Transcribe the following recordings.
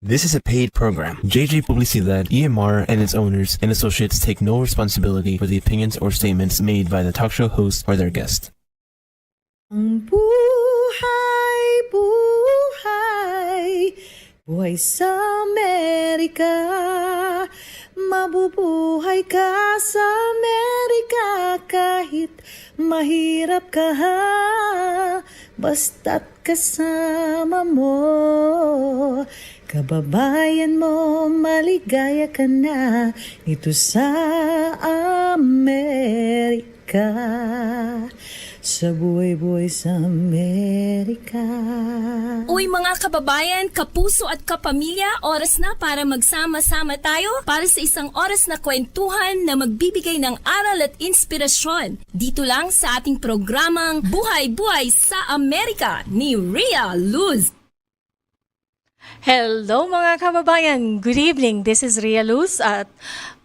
This is a paid program. JJ Publicidad, EMR, and its owners and associates take no responsibility for the opinions or statements made by the talk show host or their guest. Ang buhay, buhay, buhay sa Amerika. Mabubuhay ka sa Amerika kahit mahirap ka ha. Basta't kasama mo, kababayan mo, maligaya ka na dito sa Amerika. Sa buhay-buhay sa Amerika. Uy mga kababayan, kapuso at kapamilya, oras na para magsama-sama tayo para sa isang oras na kwentuhan na magbibigay ng aral at inspirasyon. Dito lang sa ating programang Buhay-Buhay sa Amerika ni Rhia Luz. Hello mga kababayan! Good evening! This is Rhia Luz at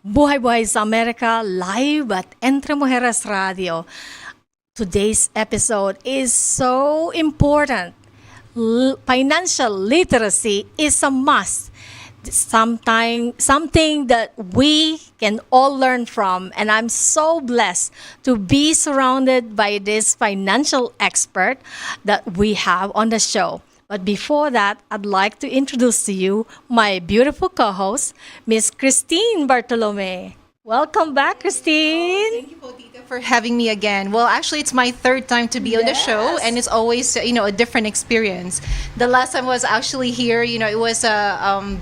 Buhay-Buhay sa Amerika live at Entre Mujeres Radio. Today's episode is so important. Financial literacy is a must. Something that we can all learn from, and I'm so blessed to be surrounded by this financial expert that we have on the show. But before that, I'd like to introduce to you my beautiful co-host, Miss Kristine Bartolome. Welcome back, Kristine. Thank you, Tita, for having me again. Well, actually, it's my third time to be on the show, and it's always, a different experience. The last time I was actually here, it was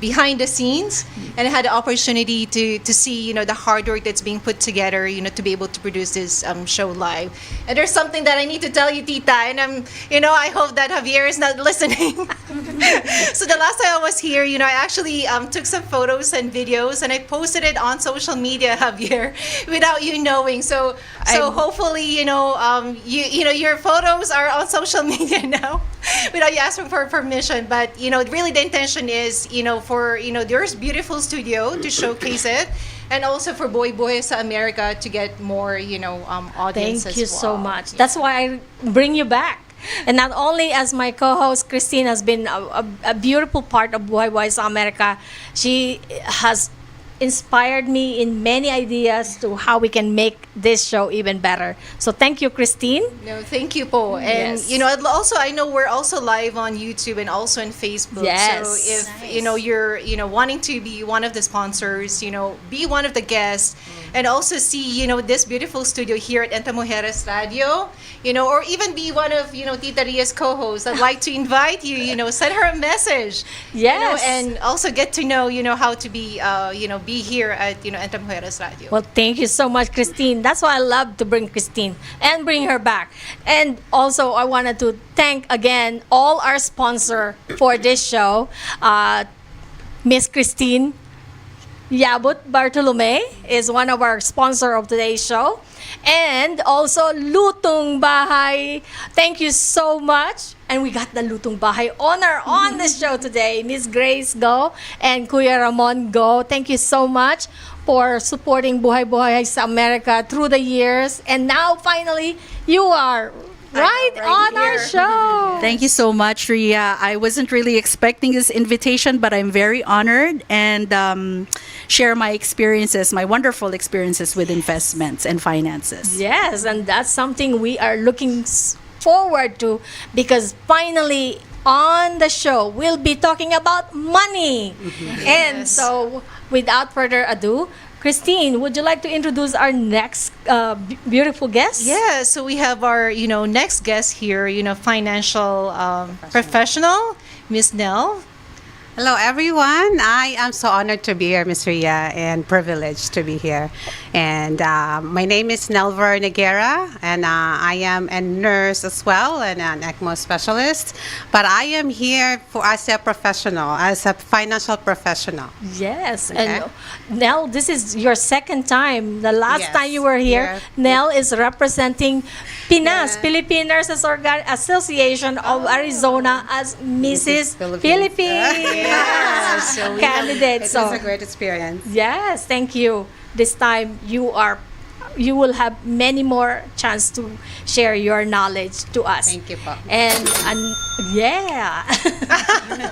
behind the scenes, and I had the opportunity to see, the hard work that's being put together, to be able to produce this show live. And there's something that I need to tell you, Tita, and I hope that Javier is not listening. So the last time I was here, I actually took some photos and videos, and I posted it on social media, Javier, without you knowing. So hopefully, your photos are on social media now, without you asking for permission. But really, the intention is, for there's beautiful studio to showcase it, and also for Buhay-Buhay sa Amerika to get more, audience. Thank you as well. so much. That's why I bring you back. And not only as my co-host, Kristine has been a beautiful part of Buhay-Buhay sa Amerika. She has inspired me in many ideas to how we can make this show even better. So thank you, Kristine. No, thank you, po. And Yes. also I know we're also live on YouTube and also on Facebook. Yes. So if you're wanting to be one of the sponsors, be one of the guests, and also see this beautiful studio here at Entre Mujeres Radio, or even be one of Tita Rhia's co-hosts. I'd like to invite you, send her a message. Yes. And also get to know how to be be here at Entre Mujeres Radio. Well, thank you so much, Kristine. That's why I love to bring Kristine and bring her back. And also, I wanted to thank again all our sponsor for this show, Miss Kristine. Yabut Bartolome is one of our sponsor of today's show. And also Lutong Bahay. Thank you so much. And we got the Lutong Bahay honor on the show today. Miss Grace Go and Kuya Ramon Go. Thank you so much for supporting Buhay-Buhay sa Amerika through the years. And now finally, you are right on our show. Thank you so much, Rhia. I wasn't really expecting this invitation, but I'm very honored and share my experiences, my wonderful experiences with investments and finances. Yes, and that's something we are looking forward to because finally on the show we'll be talking about money. And so without further ado, Kristine, would you like to introduce our next beautiful guest? Yeah, so we have our, next guest here, financial professional, Miss Nelv. Hello, everyone. I am so honored to be here, Ms. Rhia, and privileged to be here. And my name is Nelver Negera, and I am a nurse as well and an ECMO specialist. But I am here as a professional, as a financial professional. Yes, Okay. and Nell, this is your second time. The last Yes, time you were here, yeah. Nell is representing PINAS, Yeah. Philippine Nurses Association of Arizona as Mrs. Philippines. So we candidate. It So was a great experience. yes, thank you. This time you are you will have many more chance to share your knowledge to us. Thank you po. And yeah,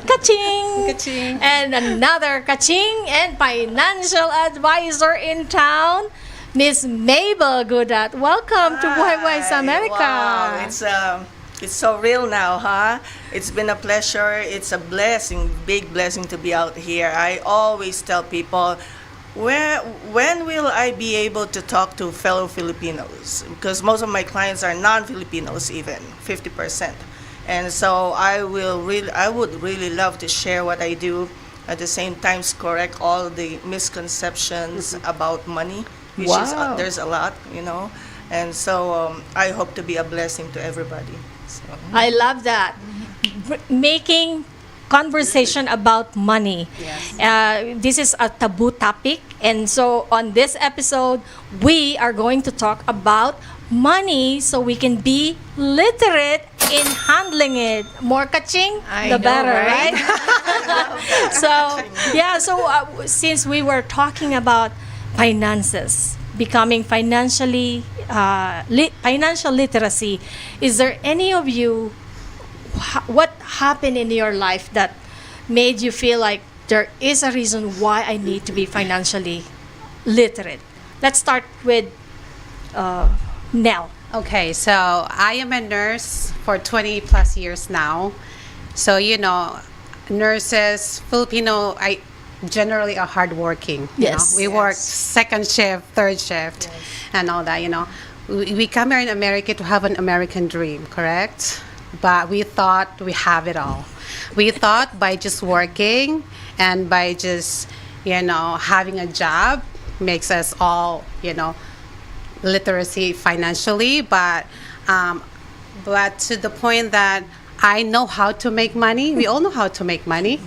kaching, Kaching. and another kaching and financial advisor in town, Miss Mabel Gudat. Welcome to Buhay-Buhay sa Amerika. Wow, it's so real now, huh? It's been a pleasure. It's a blessing, big blessing to be out here. I always tell people, when will I be able to talk to fellow Filipinos? Because most of my clients are non-Filipinos, even 50%. And so I would really love to share what I do. At the same time, correct all the misconceptions about money, which is Wow. there's a lot, And so I hope to be a blessing to everybody. So. I love that. Making conversation about money. This is a taboo topic, and so on this episode, we are going to talk about money so we can be literate in handling it. More kaching, the better, right? So since we were talking about finances, becoming financially financial literacy, is there any of you what happened in your life that made you feel like there is a reason why I need to be financially literate? Let's start with Nell. Okay, so I am a nurse for 20 plus years now. So, nurses, Filipino, I generally are hardworking. Yes. We work second shift, third shift, and all that, We come here in America to have an American dream, correct? But we thought we have it all. We thought by just working and by just, having a job makes us all, literacy financially. But to the point that I know how to make money. We all know how to make money.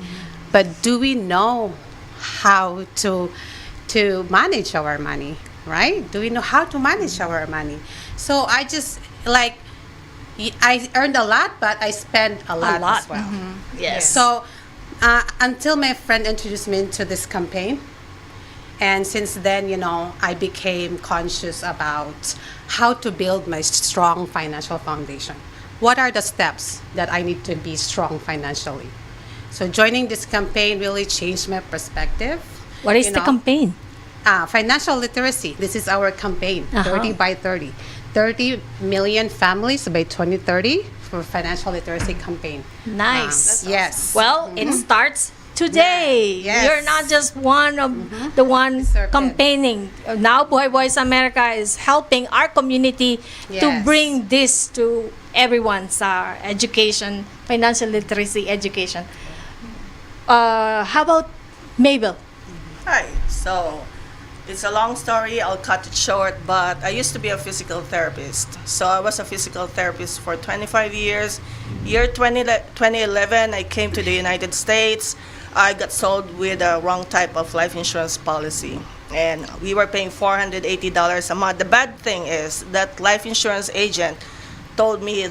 But do we know how to manage our money, right? Do we know how to manage our money? So I just, I earned a lot, but I spent a lot as well. Yes. So until my friend introduced me into this campaign, and since then, I became conscious about how to build my strong financial foundation. What are the steps that I need to be strong financially? So joining this campaign really changed my perspective. What is the campaign? Financial literacy. This is our campaign, 30 by 30. 30 million families by 2030 for financial literacy campaign. Nice. Yes. Well, it starts today. Yes. You're not just one of the one Serpent. campaigning. Now Buhay-Buhay sa Amerika is helping our community to Yes. bring this to everyone's education, financial literacy education. How about Mabel? Hi. So, it's a long story. I'll cut it short, but I used to be a physical therapist. So I was a physical therapist for 25 years. Year 2011, I came to the United States. I got sold with a wrong type of life insurance policy. And we were paying $480 a month. The bad thing is that life insurance agent told me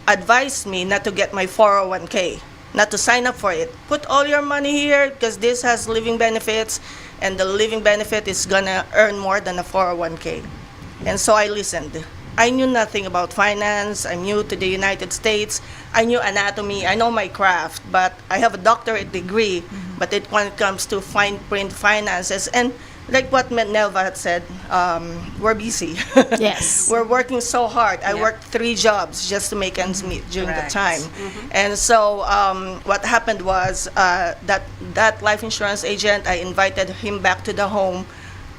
advised me not to get my 401k, not to sign up for it. Put all your money here because this has living benefits, and the living benefit is gonna earn more than a 401k. And so I listened. I knew nothing about finance. I'm new to the United States. I knew anatomy. I know my craft, but I have a doctorate degree. But when it comes to fine print finances, and like what Nelva had said, we're busy. Yes. We're working so hard. I worked 3 jobs just to make ends meet during the Correct. time. And so what happened was that life insurance agent, I invited him back to the home.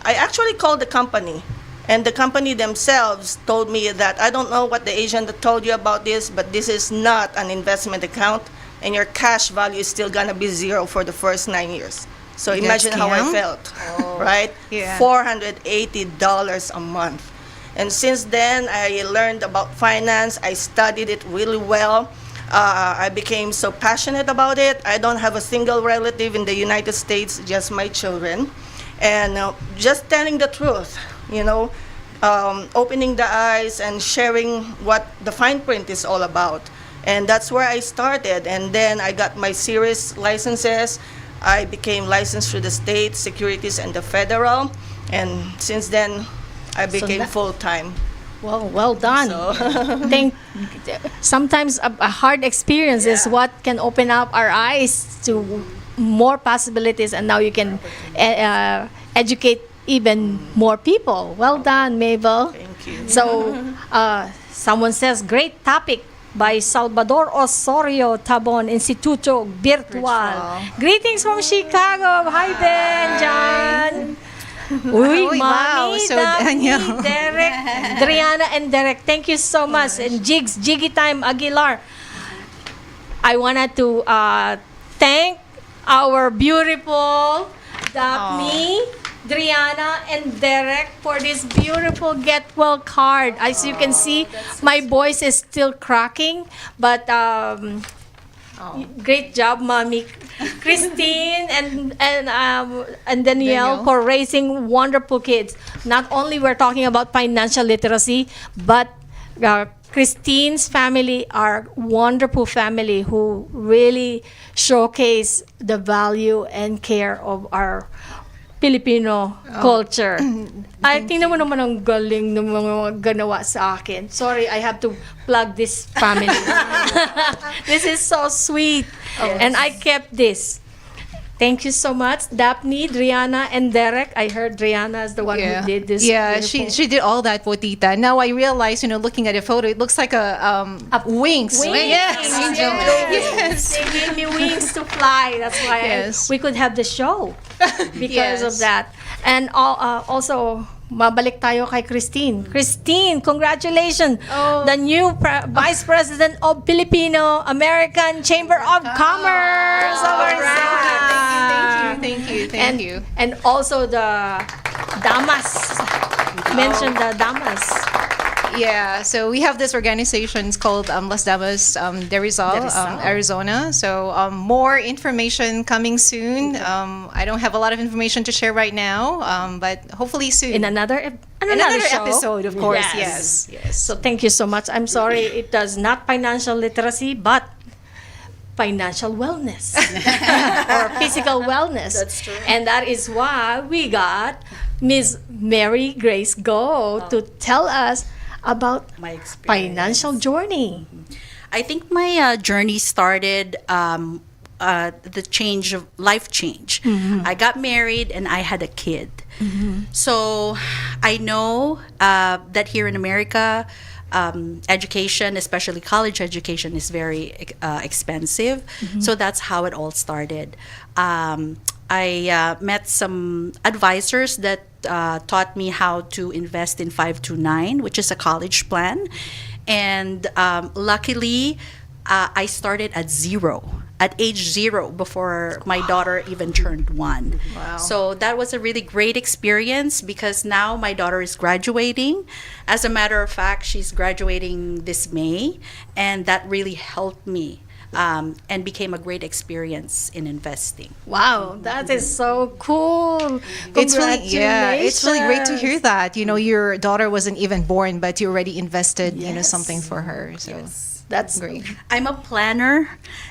I actually called the company. And the company themselves told me that I don't know what the agent told you about this, but this is not an investment account, and your cash value is still gonna be 0 for the first 9 years. So imagine how I felt, right? Yeah. $480 a month. And since then, I learned about finance. I studied it really well. I became so passionate about it. I don't have a single relative in the United States, just my children. And just telling the truth, opening the eyes and sharing what the fine print is all about. And that's where I started. And then I got my series licenses. I became licensed through the state, securities, and the federal. And since then, I became that- full-time. Well done. So, Think sometimes a hard experience is what can open up our eyes to more possibilities, and now you can educate even more people. Well done, Mabel. thank you. So, someone says, great topic by Salvador Osorio Tabon, Instituto Virtual. Greetings from Chicago. Hi, Ben, John. Uy, Uy, wow. Mami, So, Daphne, Daniel. Derek, Driana, and Derek. Thank you so much. And Jiggy Time Aguilar. I wanted to thank our beautiful Daphne, Driana, and Derek for this beautiful get well card. As you can see, my voice is still cracking, but great job, Mommy Kristine and Danielle for raising wonderful kids. Not only we're talking about financial literacy, but Kristine's family are wonderful family who really showcase the value and care of our Filipino culture. Ay, tingnan mo naman ang galing ng mga ganawa sa akin. Sorry, I have to plug this family. This is so sweet. And I kept this. Thank you so much, Daphne, Driana, and Derek. I heard Driana is the one who did this. Yeah, beautiful- she did all that, Potita. Now I realize, looking at a photo, it looks like a wings. Wings. Yes. Yes. They gave me wings to fly. That's why Yes. we could have the show because of Yes. that. And also, mabalik tayo kay Kristine. Kristine, congratulations! The new Vice President of Filipino-American Chamber of Commerce. Thank you. And also the Damas. Mention the Damas. Yeah, so we have this organization. It's called Las Damas de Rizal, Arizona. So more information coming soon. I don't have a lot of information to share right now, but hopefully soon. In another show. episode, of course. Yes. So thank you so much. I'm sorry it does not financial literacy, but financial wellness or physical wellness. That's true. And that is why we got Ms. Mary Grace Go to tell us about My experience. financial journey. I think my journey started the change of life change. I got married and I had a kid. So I know that here in America, education, especially college education, is very expensive. So that's how it all started. I met some advisors that taught me how to invest in 529, which is a college plan. And luckily, I started at age zero, before my daughter even turned 1. Wow. So that was a really great experience because now my daughter is graduating. As a matter of fact, she's graduating this May, and that really helped me and became a great experience in investing. Wow, that is so cool. It's really great to Congratulations. hear that. Your daughter wasn't even born, but you already invested, something for her. So That's great. I'm a planner,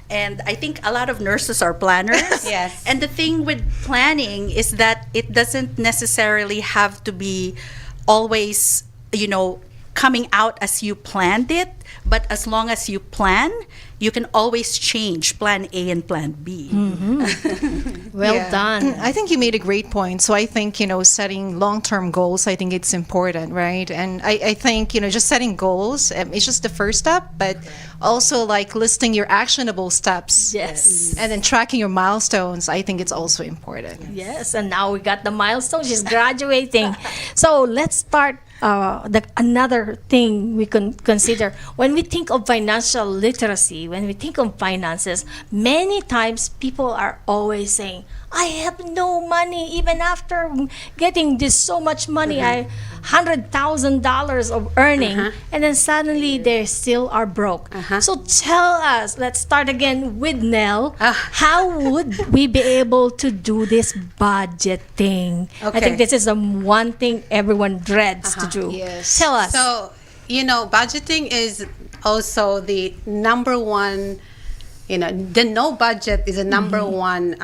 and I think a lot of nurses are planners. Yes. And the thing with planning is that it doesn't necessarily have to be always, coming out as you planned it, but as long as you plan, you can always change plan A and plan B. well Yeah. done. I think you made a great point. So I think, setting long-term goals, I think it's important, right? And I think, just setting goals, it's just the first step, but also like listing your actionable steps. Yes. And then tracking your milestones, I think it's also important. Yes, and now we got the milestone. She's graduating. So let's start another thing we can consider. When we think of financial literacy, when we think of finances, many times people are always saying, I have no money even after getting this so much money, $100,000 of earning, and then suddenly they still are broke. So tell us, let's start again with Nell. How would we be able to do this budgeting? I Okay. think this is the one thing everyone dreads to do. Yes. Tell us. So, budgeting is also the number one, the no budget is the number one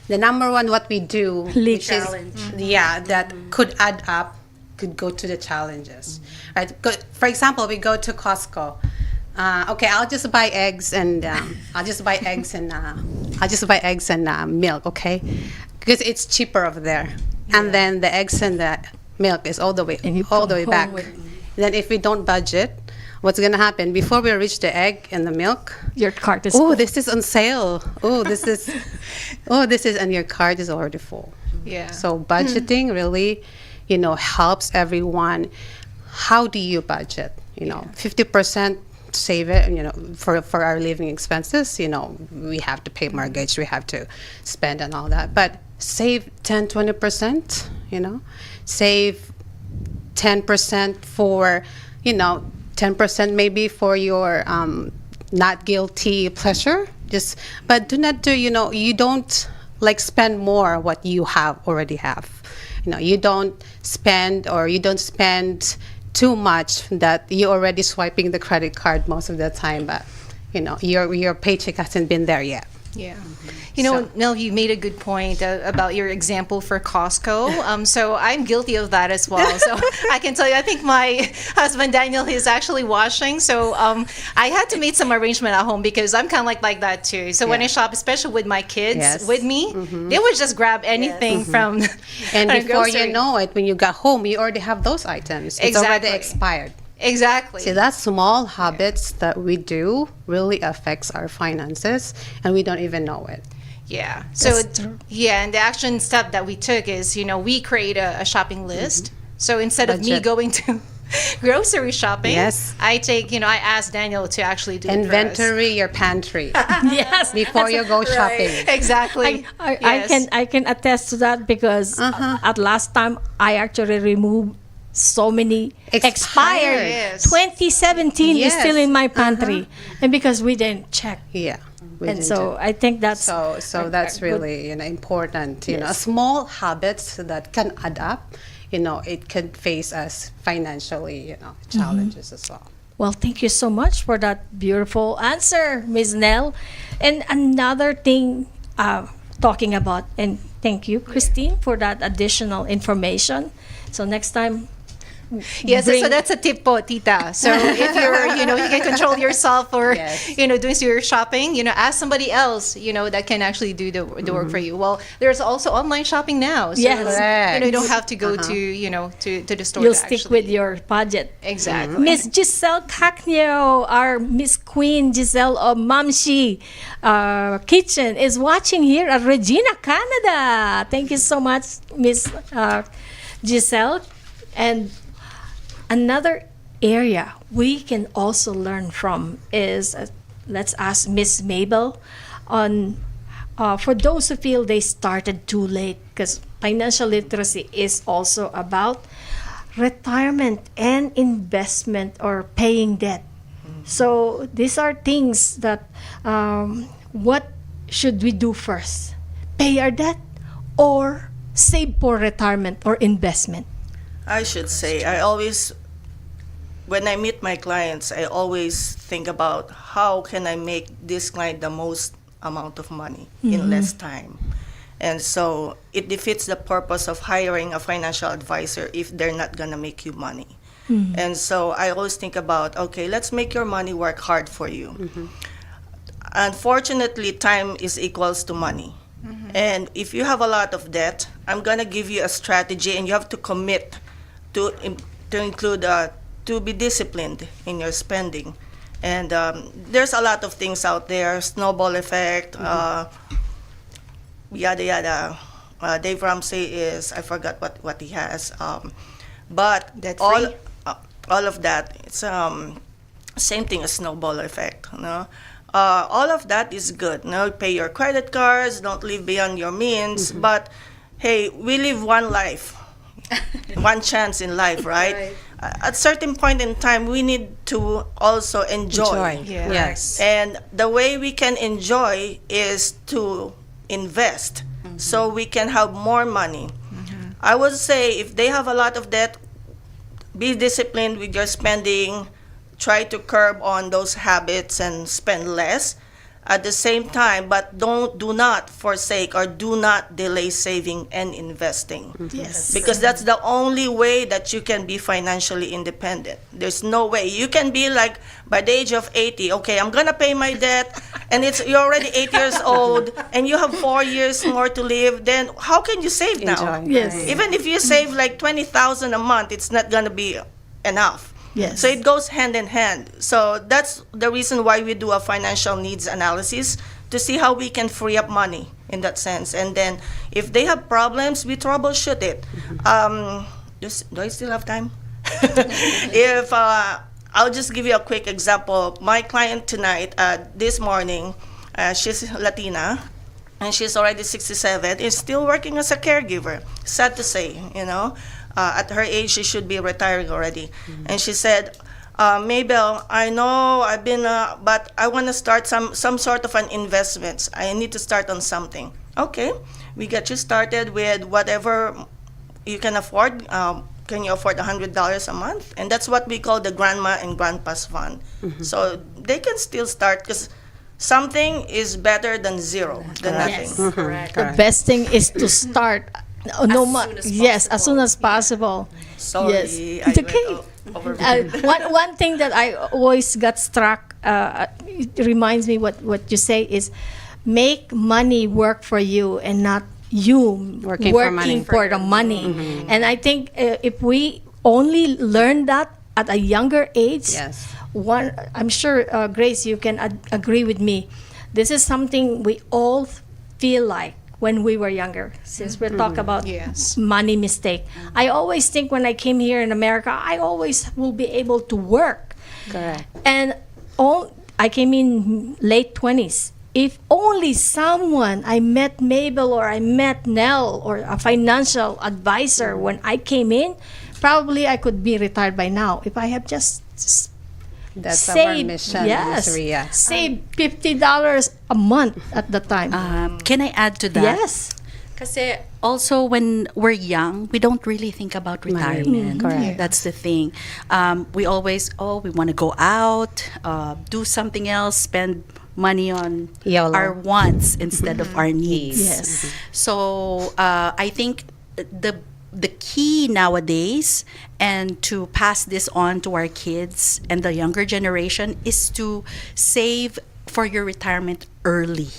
the number one what we do, which is Challenge. that could add up, could go to the challenges, right? For example, we go to Costco. Okay, I'll just buy eggs and milk, okay, because it's cheaper over there, and then the eggs and the milk is all the way back. Then if we don't budget, what's gonna happen? Before we reach the egg and the milk, Your cart is oh, full. this is on sale. This is, and your card is already full. Yeah. So budgeting really, helps everyone. How do you budget? 50% save it, for our living expenses. We have to pay mortgage, we have to spend and all that. But save 10, 20%, save 10% for, 10% maybe for your not guilty pleasure. But do not do, you don't like spend more what you already have. You don't spend too much that you're already swiping the credit card most of the time, but your paycheck hasn't been there yet. Yeah. Nell, you made a good point about your example for Costco. So I'm guilty of that as well. So I can tell you, I think my husband Daniel is actually washing. So I had to make some arrangement at home because I'm kind of like that too. So when I shop, especially with my kids with me, they would just grab anything from And a before grocery. you know it, when you got home, you already have those items. It's already Exactly. expired. Exactly. See, that small habits that we do really affects our finances, and we don't even know it. Yeah. So, and the action step that we took is, we create a shopping list. So instead of me Budget. going to grocery shopping, Yes. I asked Daniel to actually do Inventory your pantry Yes. before you go shopping. it for us. Exactly. I can attest to that because at last time I actually removed so many expired. Yes. 2017 is Yes. still in my pantry, and because we didn't check. Yeah. we And didn't so I think that's So that's really important. Small habits that can add up. It can face us financially. Challenges as well. Well, thank you so much for that beautiful answer, Ms. Nell. And another thing talking about, and thank you, Kristine, for that additional information. So next time, Yes, so bring- that's a tip po, tita. So if you're, you can control yourself or, Yes. doing your shopping, ask somebody else, that can actually do the work for you. Well, there's also online shopping now. So, Yes. you don't have to go to, to the store. you'll to stick actually- with your budget. Exactly. Miss Giselle Cacnio, our Miss Queen Giselle of Mamshi Kitchen is watching here at Regina, Canada. Thank you so much, Miss Giselle. And another area we can also learn from is, let's ask Miss Mabel on, for those who feel they started too late, because financial literacy is also about retirement and investment or paying debt. So these are things that, what should we do first? Pay our debt or save for retirement or investment? I should say, when I meet my clients, I always think about how can I make this client the most amount of money in less time. And so it defeats the purpose of hiring a financial advisor if they're not going to make you money. And so I always think about, okay, let's make your money work hard for you. Unfortunately, time is equals to money. And if you have a lot of debt, I'm going to give you a strategy, and you have to commit to include to be disciplined in your spending. And there's a lot of things out there, snowball effect, yada yada. Dave Ramsey is, I forgot what he has, but Debt all free? all of that, it's same thing as snowball effect. All of that is good. Pay your credit cards, don't live beyond your means. But hey, we live one life, one chance in life, right? At certain point in time, we need to also enjoy. Yeah. Yes. And the way we can enjoy is to invest, so we can have more money. I would say if they have a lot of debt, be disciplined with your spending. Try to curb on those habits and spend less. at the same time, but do not forsake or do not delay saving and investing. Yes. Because that's the only way that you can be financially independent. There's no way. You can be like, by the age of 80, okay, I'm gonna pay my debt, and you're already 8 years old, and you have 4 years more to live, then how can you save now? Enjoy. Yes. Even if you save like 20,000 a month, it's not gonna be enough. Yes. So it goes hand in hand. So that's the reason why we do a financial needs analysis, to see how we can free up money in that sense. And then if they have problems, we troubleshoot it. Do I still have time? If I'll just give you a quick example. My client tonight, this morning, she's Latina, and she's already 67, is still working as a caregiver. Sad to say, at her age, she should be retiring already. And she said, Mabel, I know I've been, but I want to start some sort of an investments. I need to start on something. Okay, we get you started with whatever you can afford. Can you afford $100 a month? And that's what we call the Grandma and Grandpa's Fund. So they can still start, because something is better than zero, than nothing. Yes, correct. The best thing is to start. As soon as possible. Sorry, Yes. I It's went okay. over. One thing that I always got struck, it reminds me what you say is, make money work for you and not you Working for money. for the money. And I think if we only learn that at a younger age, Yes. I'm sure, Grace, you can agree with me. This is something we all feel like when we were younger, since we're talking about Yes. money mistake. I always think when I came here in America, I always will be able to work. Correct. And I came in late 20s. If only someone, I met Mabel or I met Nell or a financial advisor when I came in, probably I could be retired by now if I have just That's our saved, mission, yes, Ms. Rhia. save $50 a month at the time. Can I add to that? Yes. Kasi also when we're young, we don't really think about retirement. Correct. That's the thing. We always, we want to go out, do something else, spend money on YOLO. our wants instead of our needs. Yes. So I think the key nowadays, and to pass this on to our kids and the younger generation, is to save for your retirement early.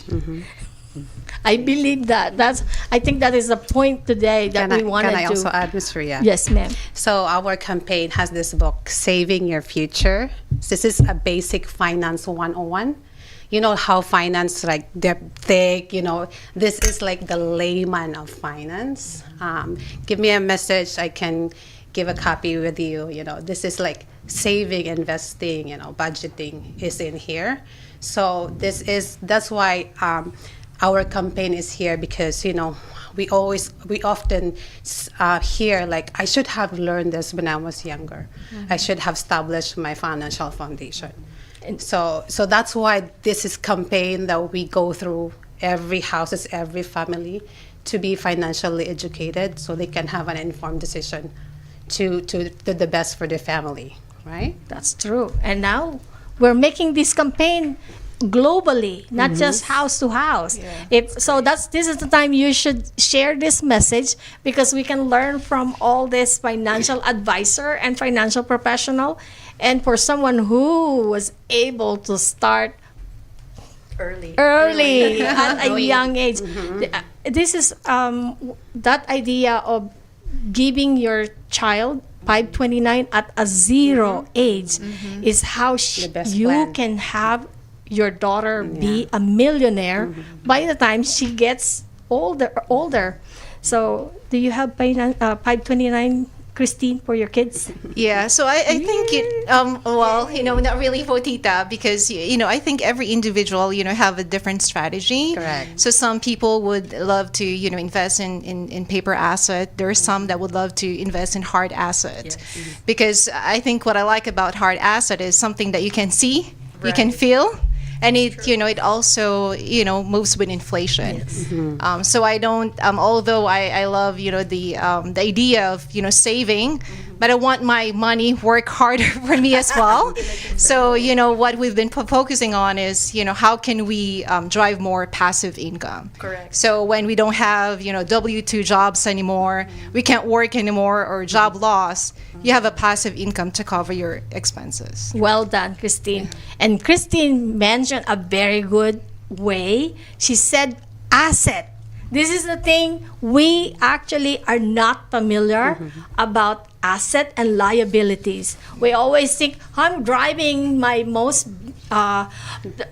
I believe that. I think that is the point today that we wanted Can I to. also add, Ms. Rhia? Yes, ma'am. So our campaign has this book, Saving Your Future. This is a basic finance 101. You know how finance, like thick, this is like the layman of finance. Give me a message, I can give a copy with you. This is like saving, investing, budgeting is in here. So that's why our campaign is here, because, we often hear like, I should have learned this when I was younger. I should have established my financial foundation. So that's why this is campaign that we go through every houses, every family, to be financially educated so they can have an informed decision to the best for their family, right? That's true. And now we're making this campaign globally, not just house to house. This is the time you should share this message, because we can learn from all this financial advisor and financial professional. And for someone who was able to start early at a young age, this is that idea of giving your child 529 at a zero age is how best you plan. can have your daughter be a millionaire by the time she gets older. So do you have 529, Kristine, for your kids? Yeah, so I think not really for Tita, because, I think every individual, have a different strategy. Correct. So some people would love to, invest in paper asset. There are some that would love to invest in hard asset. Because I think what I like about hard asset is something that you can see, you can feel, and it also moves with inflation. So I don't, although I love the idea of saving, but I want my money work harder for me as well. So what we've been focusing on is how can we drive more passive income. Correct. So when we don't have W-2 jobs anymore, we can't work anymore, or job loss, you have a passive income to cover your expenses. Well done, Kristine. And Kristine mentioned a very good way. She said asset. This is the thing we actually are not familiar about asset and liabilities. We always think, I'm driving my most the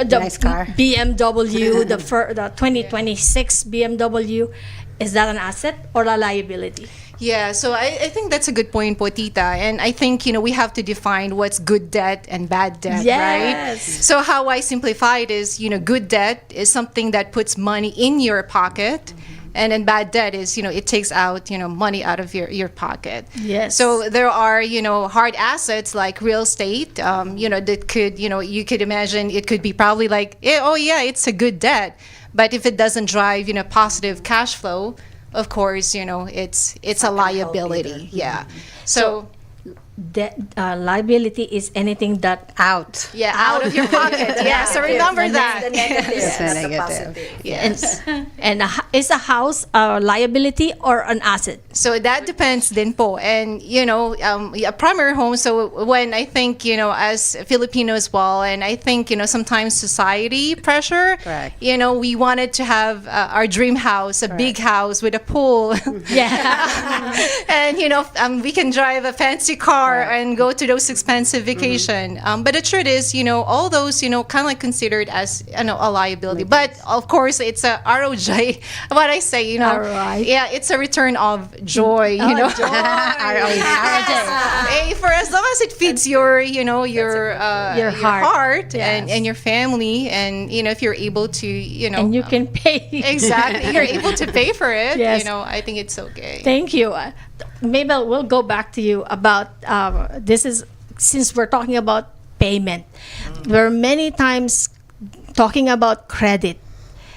Nice car. BMW, the 2026 BMW. Is that an asset or a liability? Yeah, so I think that's a good point, Potita. And I think, we have to define what's good debt and bad debt, Yes. right? So how I simplify it is, good debt is something that puts money in your pocket. And then bad debt is, it takes out, money out of your pocket. Yes. So there are, hard assets like real estate, that could, you could imagine it could be probably like, it's a good debt. But if it doesn't drive, positive cash flow, of course, it's a liability. Yeah. So Liability is anything that Out. out of your pocket. Yeah. So remember that. The negative, It's not a the negative. positive. Yes. and is a house a liability or an asset? So that depends din po. And, a primary home, so when I think, as Filipino as well, and I think, sometimes society pressure, Correct. we wanted to have our dream house, a big house with a pool. Yeah. And, we can drive a fancy car and go to those expensive vacation. But the truth is, all those, kind of like considered as, a liability. But, of course, it's a ROJ. What I say, ROI. Yeah, it's a return of joy, Hey, for as long as it feeds your heart Yes. and your family, and if you're able to, And you can pay. exactly, you're able to pay for it. Yes. I think it's okay. Thank you. Mabel, we'll go back to you about this is since we're talking about payment. There are many times talking about credit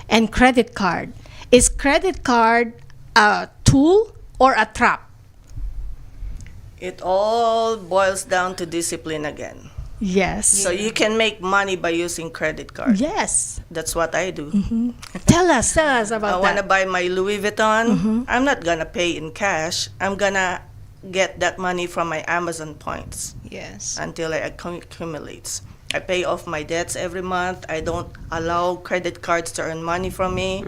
and credit card. Is credit card a tool or a trap? It all boils down to discipline again. Yes. So you can make money by using credit card. Yes. That's what I do. Tell us I about want to that. buy my Louis Vuitton. I'm not going to pay in cash. I'm going to get that money from my Amazon points Yes. until it accumulates. I pay off my debts every month. I don't allow credit cards to earn money from me.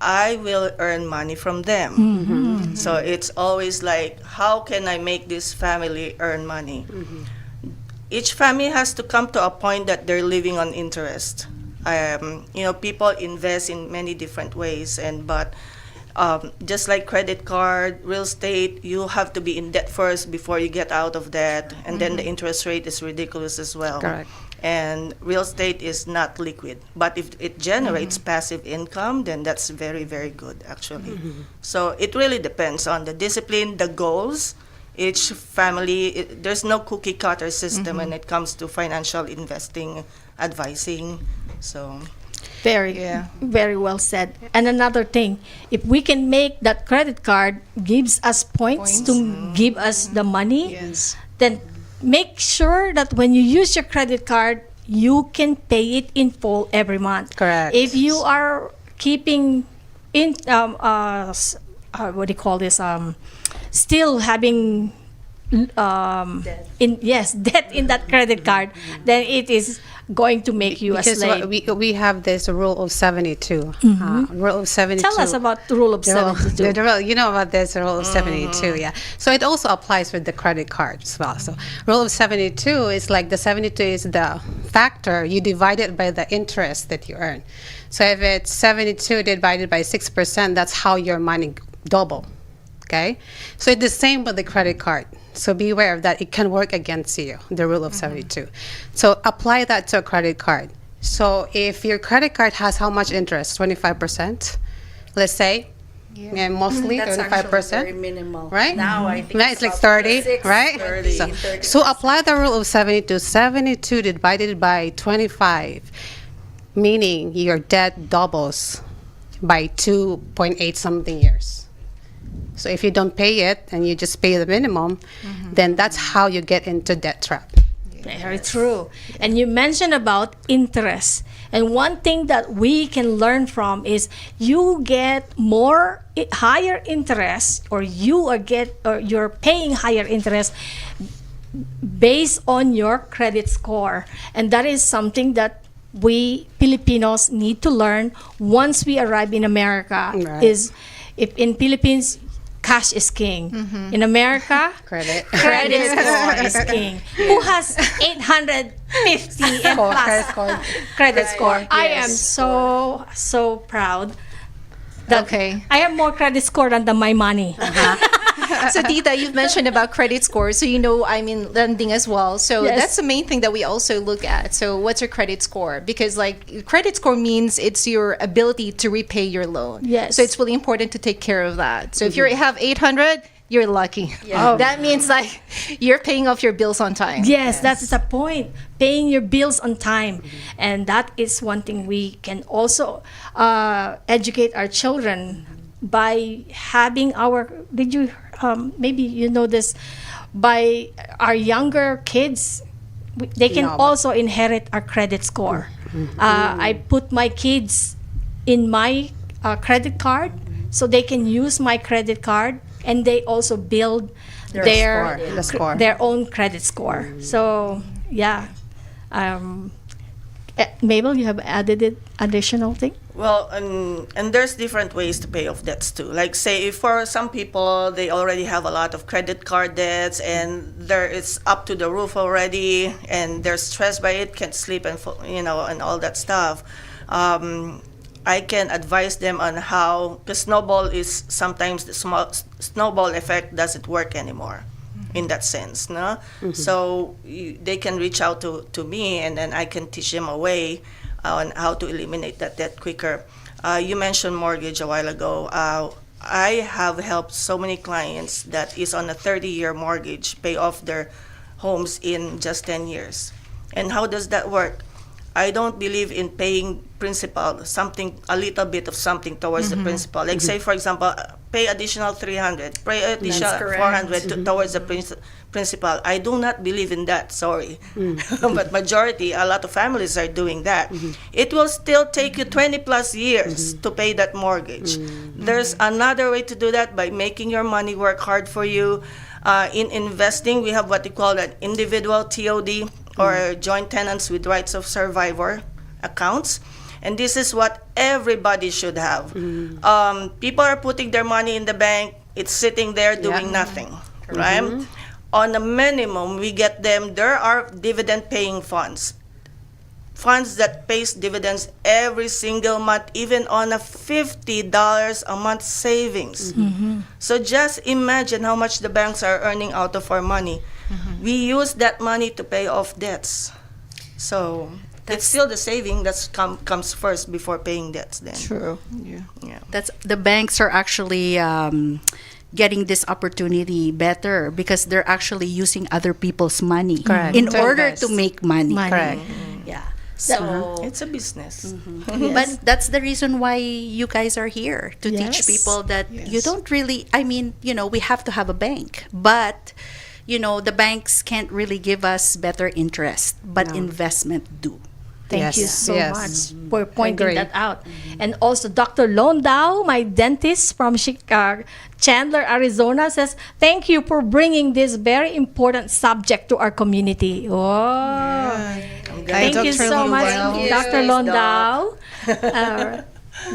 I will earn money from them. So it's always like, how can I make this family earn money? Each family has to come to a point that they're living on interest. People invest in many different ways, but just like credit card, real estate, you have to be in debt first before you get out of debt, and then the interest rate is ridiculous as well. Correct. And real estate is not liquid, but if it generates passive income, then that's very, very good actually. So it really depends on the discipline, the goals. Each family, there's no cookie cutter system when it comes to financial investing, advising. So Very well said. And another thing, if we can make that credit card gives us points. To give us the money, Yes. then make sure that when you use your credit card, you can pay it in full every month. Correct. If you are keeping in, what do you call this? Still having debt in that credit card, then it is going to make you a Because slave. we have this rule of 72. Rule of 72. Tell us about the rule of The rule- 72. the rule- you know about this rule of 72, yeah. So it also applies with the credit card as well. So rule of 72 is like the 72 is the factor you divide it by the interest that you earn. So if it's 72 divided by 6%, that's how your money double. Okay, so it's the same with the credit card. So be aware of that. It can work against you, the rule of 72. So apply that to a credit card. So if your credit card has how much interest? 25%, let's say. Yeah, mostly That's 25%. very minimal. Right? Now I think Now it's like about 30, 6, right? 30, So, 30. so apply the rule of 72. 72 divided by 25, meaning your debt doubles by 2.8 something years. So if you don't pay it and you just pay the minimum, then that's how you get into debt trap. Very true. And you mentioned about interest. And one thing that we can learn from is you get higher interest, or you're paying higher interest based on your credit score. And that is something that we Filipinos need to learn once we arrive in America. Right. Is if in Philippines, cash is king. In America, Credit. credit score is king. Who has 850 and plus credit score? I am so proud that Okay. I have more credit score than my money. So Tita, you've mentioned about credit score, so you know I'm in lending as well. So Yes. that's the main thing that we also look at. So what's your credit score? Because like credit score means it's your ability to repay your loan. Yes. So it's really important to take care of that. So if you have 800, you're lucky. Oh. That means like you're paying off your bills on time. Yes, that's the point. Paying your bills on time. And that is one thing we can also educate our children by having maybe you know this, by our younger kids, they can No, but- also inherit our credit score. I put my kids in my credit card so they can use my credit card, and they also build The score. their own credit score. So yeah, Mabel, you have added additional thing. Well, and there's different ways to pay off debts too. Like say, if for some people they already have a lot of credit card debts and it's up to the roof already, and they're stressed by it, can't sleep, and and all that stuff. I can advise them on how the snowball is sometimes the small snowball effect doesn't work anymore. In that sense, no. So they can reach out to me, and then I can teach them a way on how to eliminate that debt quicker. You mentioned mortgage a while ago. I have helped so many clients that is on a 30-year mortgage pay off their homes in just 10 years. And how does that work? I don't believe in paying principal, a little bit of something towards the principal. Like say, for example, pay additional 300, pay additional 400 towards the principal. I do not believe in that, sorry. But a lot of families are doing that. It will still take you 20 plus years to pay that mortgage. There's another way to do that by making your money work hard for you. In investing, we have what we call an individual TOD, or joint tenants with rights of survivor accounts. And this is what everybody should have. People are putting their money in the bank, it's sitting there doing nothing, right? On a minimum, we get them, there are dividend paying funds that pays dividends every single month, even on a $50 a month savings. So just imagine how much the banks are earning out of our money. We use that money to pay off debts. So it's still the saving that comes first before paying debts then. True. Yeah. That's the banks are actually getting this opportunity better because they're actually using other people's money Correct. in To order invest. to make money. Correct. Yeah. So It's a business. But that's the reason why you guys are here, to teach Yes. people that you don't really, we have to have a bank, but the banks can't really give us better interest, but investment do. Thank you Yes, so yes. much for pointing Agree. that out. And also, Dr. Londao, my dentist from Chandler, Arizona, says, thank you for bringing this very important subject to our community. Oh, thank you Dr. so much, Londao. Dr. Londao.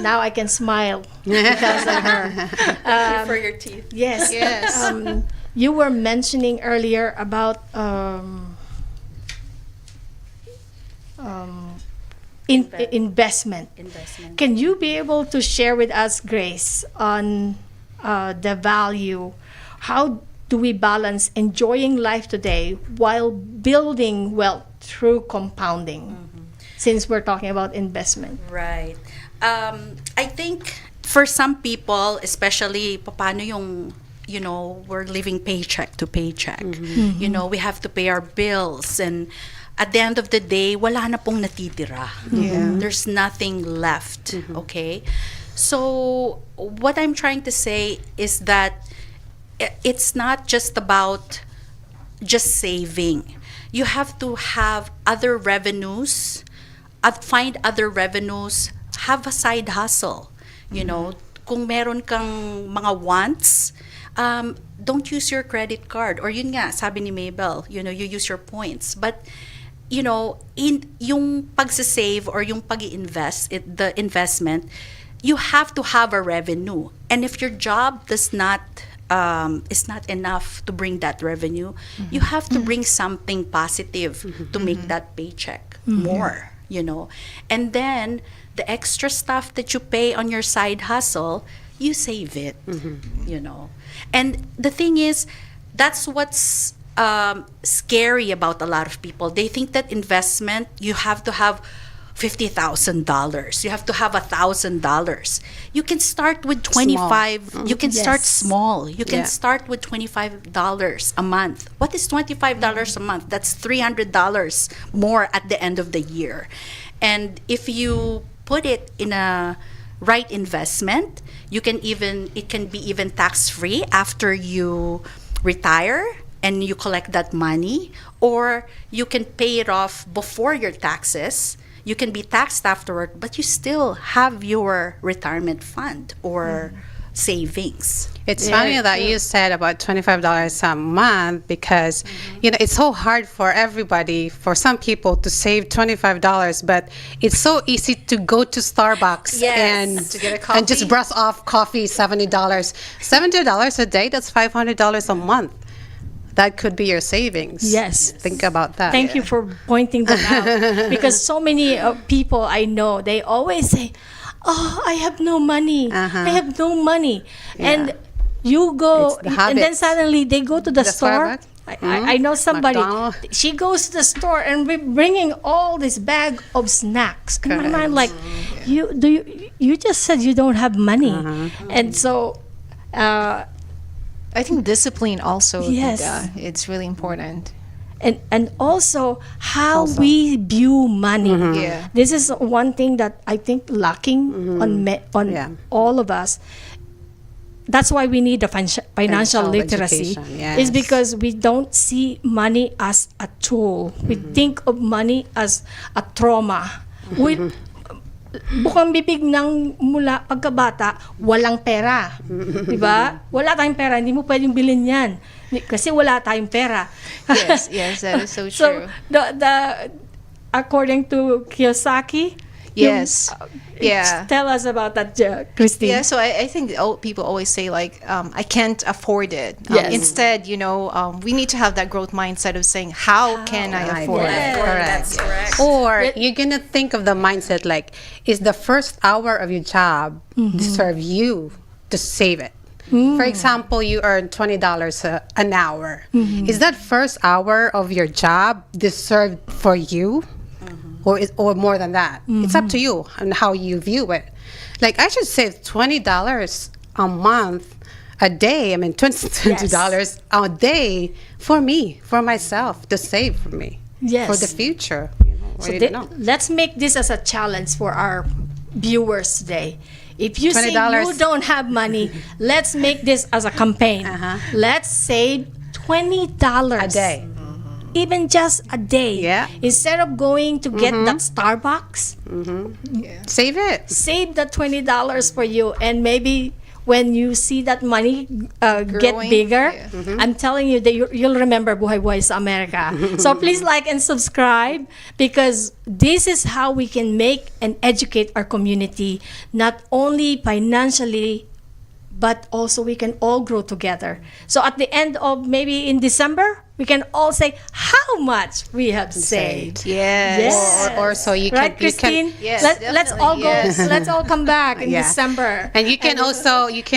Now I can smile because of her. For your teeth. Yes. Yes. You were mentioning earlier about investment. Can you be able to share with us, Grace, on the value? How do we balance enjoying life today while building wealth through compounding? Since we're talking about investment. Right. I think for some people, especially paano yung, we're living paycheck to paycheck. We have to pay our bills, and at the end of the day, wala na pong natitira. There's nothing left, okay? So what I'm trying to say is that it's not just about just saving. You have to have other revenues, find other revenues, have a side hustle. Kung meron kang mga wants, don't use your credit card. Or yun nga, sabi ni Mabel, you use your points. But, in yung pagsasave or yung pag-invest, the investment, you have to have a revenue. And if your job is not enough to bring that revenue, you have to bring something positive to make that paycheck more, And then the extra stuff that you pay on your side hustle, you save it, And the thing is, that's what's scary about a lot of people. They think that investment, you have to have $50,000. You have to have $1,000. You can start with 25. You can start small. You can start with $25 a month. What is $25 a month? That's $300 more at the end of the year. And if you put it in a right investment, it can be even tax-free after you retire and you collect that money, or you can pay it off before your taxes. You can be taxed afterward, but you still have your retirement fund or savings. It's funny that you said about $25 a month because, it's so hard for everybody, for some people to save $25, but it's so easy to go to Starbucks and to get a coffee. And just brush off coffee, $70. $70 a day, that's $500 a month. That could be your savings. Yes. Think about that. Thank you for pointing that out. Because so many people I know, they always say, "Oh, I have no money. I have no money." And you go, It's the and then habits. suddenly they go to the store. Starbucks? I know somebody. McDonald's. She goes to the store and we're bringing all this bag of snacks. In my mind, like, you just said you don't have money, and so. I think discipline also, Yes. it's really important. And also how we view money. Yeah. This is one thing that I think lacking on all of us. That's why we need the financial Financial literacy. education, yes. Is because we don't see money as a tool. We think of money as a trauma. We bukang bibig ng mula pagkabata, walang pera. Diba? Wala tayong pera, hindi mo pwedeng bilhin yan. Kasi wala tayong pera. Yes, that is so true. So, the according to Kiyosaki, Yes. tell us about that, Kristine. Yeah, so I think people always say like, I can't afford it. Yes. Instead, we need to have that growth mindset of saying, how can I afford it? Correct. Or you're going to think of the mindset like, is the first hour of your job deserve you to save it? For example, you earn $20 an hour. Is that first hour of your job deserved for you? Or more than that? It's up to you and how you view it. Like, I should save $20 a month, a day. I mean, $20 a day for me, for myself, to save for me, for the future. So let's make this as a challenge for our viewers today. If you say you don't have money, let's make this as a campaign. Let's save $20 a day. Even just a day. Yeah. Instead of going to get that Starbucks, Save it. save the $20 for you. And maybe when you see that money get Growing, bigger, I'm telling you that you'll remember Buhay-Buhay sa Amerika. So please like and subscribe, because this is how we can make and educate our community, not only financially, but also we can all grow together. So at the end of maybe in December, we can all say how much we have saved. Yes. Or so you can, Right, Kristine? Yes, Let's all go. definitely, yes. Let's all come back in Yeah. December. And you can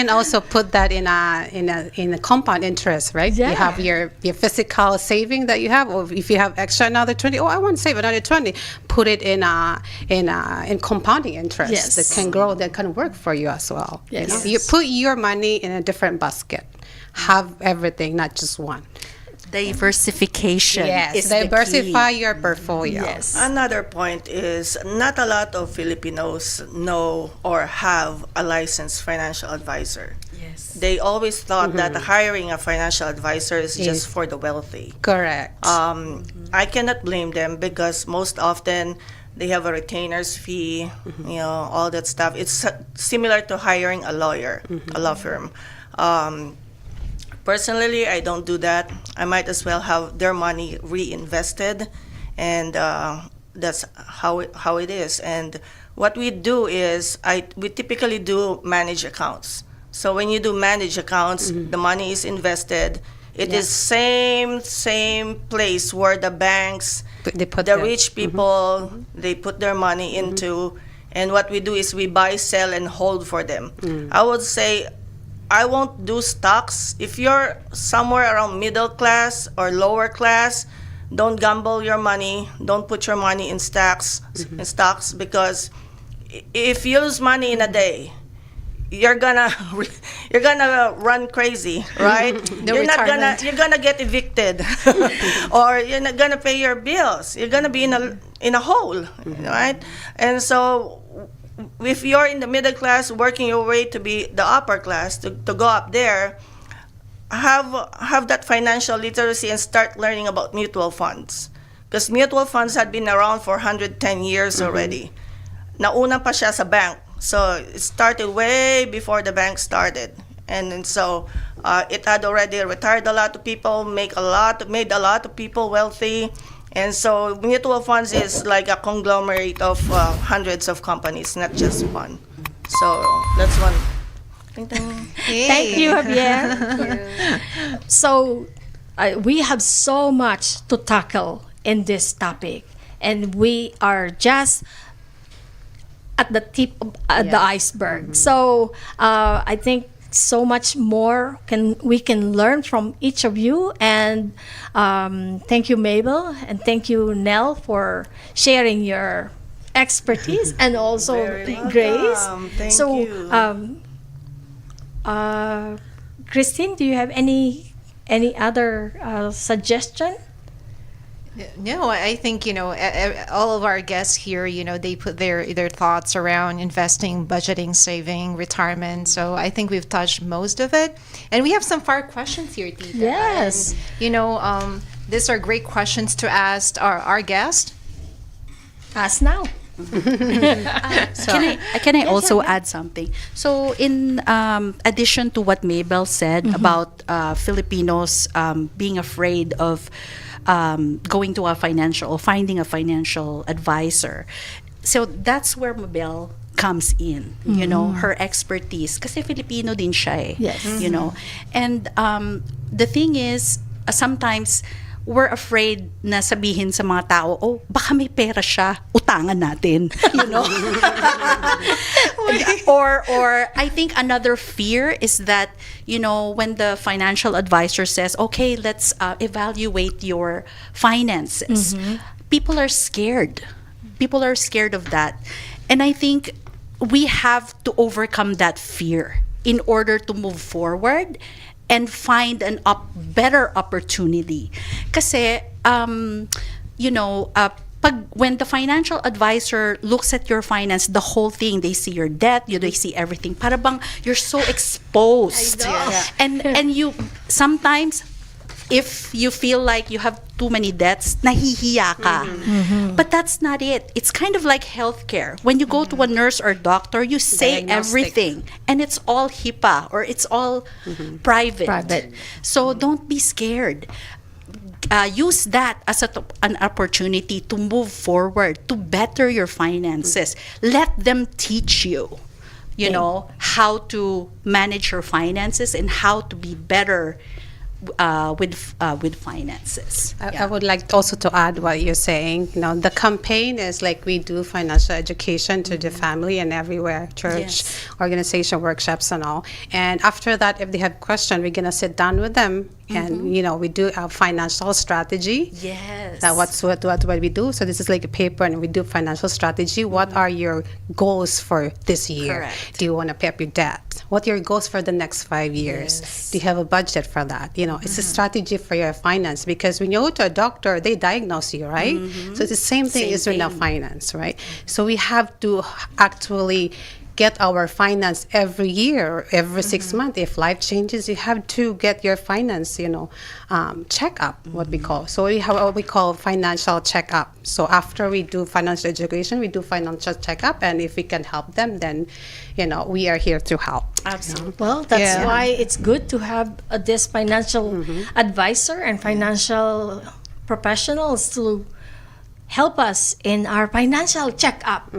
also put that in a compound interest, right? Yeah. You have your physical saving that you have, or if you have extra another 20, I want to save another 20, put it in compounding interest Yes. that can grow, that can work for you as well. Yes. You know? You put your money in a different basket. Have everything, not just one. Diversification Yes, is the diversify key. your portfolio. Yes. Another point is not a lot of Filipinos know or have a licensed financial advisor. Yes. They always thought that hiring a financial advisor is just for the wealthy. Correct. I cannot blame them because most often they have a retainer's fee, all that stuff. It's similar to hiring a lawyer, a law firm. Personally, I don't do that. I might as well have their money reinvested, and that's how it is. And what we do is we typically do manage accounts. So when you do manage accounts, the money is invested. It is same place where the banks, They put the their- rich people, they put their money into. And what we do is we buy, sell, and hold for them. I would say I won't do stocks. If you're somewhere around middle class or lower class, don't gamble your money. Don't put your money in stocks, because if you lose money in a day, you're gonna run crazy, right? You're gonna get evicted, or you're not gonna pay your bills. You're gonna be in a hole, right? And so, if you're in the middle class, working your way to be the upper class, to go up there, have that financial literacy and start learning about mutual funds, because mutual funds had been around for 110 years already. Nauna pa siya sa bank. So it started way before the bank started, and so it had already retired a lot of people, made a lot of people wealthy, and so mutual funds is like a conglomerate of hundreds of companies, not just one. So that's one. Ting, ting. Thank you, Javier. So, we have so much to tackle in this topic, and we are just at the tip of the iceberg. So, I think so much more we can learn from each of you, and thank you, Mabel, and thank you, Nell, for sharing your expertise, and also Very Grace. welcome. Thank you. Kristine, do you have any other suggestion? No, I think, all of our guests here, they put their thoughts around investing, budgeting, saving, retirement. So I think we've touched most of it. And we have some fire questions here, Tita. Yes. And, these are great questions to ask our guest. Ask now. Can I also add something? So in addition to what Mabel said about Filipinos being afraid of going to finding a financial advisor, so that's where Mabel comes in, her expertise, kasi Filipino din siya eh, Yes. and the thing is, sometimes we're afraid na sabihin sa mga tao, oh, baka may pera siya, utangan natin, or I think another fear is that, when the financial advisor says, okay, let's evaluate your finances, people are scared. People are scared of that. And I think we have to overcome that fear in order to move forward and find better opportunity. Kasi, when the financial advisor looks at your finance, the whole thing, they see your debt, they see everything. Para bang you're so exposed. And you sometimes, if you feel like you have too many debts, nahihiya ka. But that's not it. It's kind of like healthcare. When you go to a nurse or doctor, you say Diagnostic. everything, and it's all HIPAA or it's all private. So don't be scared. Use that as an opportunity to move forward, to better your finances. Let them teach you, how to manage your finances and how to be better with finances. I would like also to add what you're saying. You know, the campaign is like we do financial education to the family and everywhere, church, Yes. organization, workshops and all. And after that, if they have questions, we're going to sit down with them and, you know, we do a financial strategy. Yes. That what we do. So this is like a paper and we do financial strategy. What are your goals for this year? Correct. Do you want to pay up your debt? What are your goals for the next 5 years? Yes. Do you have a budget for that? You know, it's a strategy for your finance because when you go to a doctor, they diagnose you, right? So it's the same thing Same as in our thing. finance, right? So we have to actually get our finance every year, every 6 months. If life changes, you have to get your finance, you know, check up, what we call. So we have what we call financial checkup. So after we do financial education, we do financial checkup, and if we can help them, then, you know, we are here to help. Absolutely. Well, that's Yeah. why it's good to have this financial advisor and financial professionals to help us in our financial checkup.